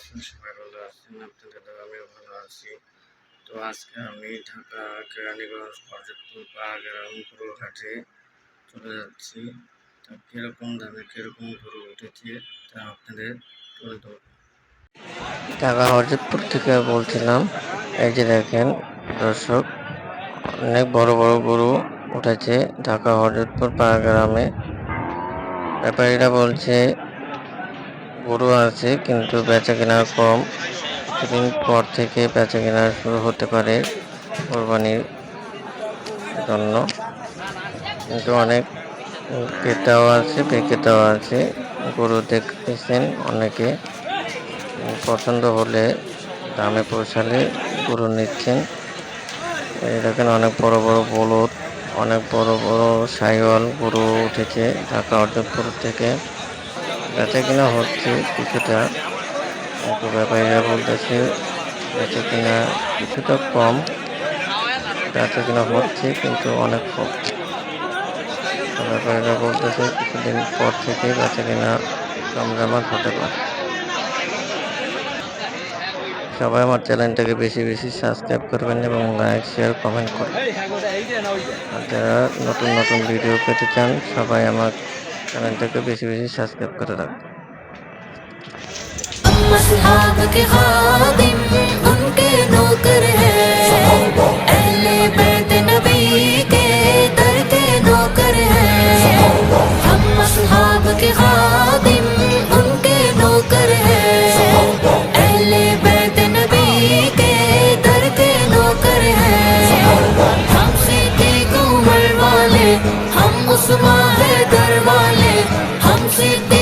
আছেন? সবাই ভালো আছেন? আপনাদের দ্বারা আমিও ভালো আছি। তো আজকে আমি ঢাকা কেরানীগঞ্জ হরজতপুর পাহাড়গ্রাম গরুর হাটে চলে যাচ্ছি। তা কীরকম দামে কীরকম গরু উঠেছে তা আপনাদের তুলে ধরব। ঢাকা হরজতপুর থেকে বলছিলাম। এই যে দেখেন দর্শক, অনেক বড় বড় গরু উঠেছে ঢাকা হরজতপুর পাহাড়গ্রামে। ব্যাপারীরা বলছে গরু আছে কিন্তু বেচা কেনা কম, কিছুদিন পর থেকে বেচা কেনা শুরু হতে পারে কোরবানির জন্য। কিন্তু অনেক ক্রেতাও আছে বিক্রেতাও আছে। গরু দেখতেছেন অনেকে, পছন্দ হলে দামে পৌঁছালে গরু নিচ্ছেন। এই দেখেন অনেক বড় বড় বলদ, অনেক বড় বড় সাহিওয়াল গরু উঠেছে ঢাকা হরজতপুর থেকে। বেচা কিনা হচ্ছে কিছুটা, কিন্তু ব্যাপারীরা বলতেছে বেচা কিনা কিছুটা কম। বেচা কিনা হচ্ছে কিন্তু অনেক কম। ব্যাপারীরা বলতেছে কিছুদিন পর থেকে বেচা কিনা জমজমাট হতে পারে। সবাই আমার চ্যানেলটাকে বেশি বেশি সাবস্ক্রাইব করবেন এবং লাইক শেয়ার কমেন্ট করবেন। আর যারা নতুন নতুন ভিডিও পেতে চান সবাই আমার চ্যানেলটাকে বেশি বেশি সাবস্ক্রাইব করে রাখবেন। उनके नौकर हैं, अहले बैत नबी के दर के नौकर हैं। हम असहाब के खादिम उनके नौकर हैं, अहले बैत नबी के दर के नौकर हैं। हम सिद्दीक उमर वाले, हम उस्मान हैदर वाले, हम सिद्दीक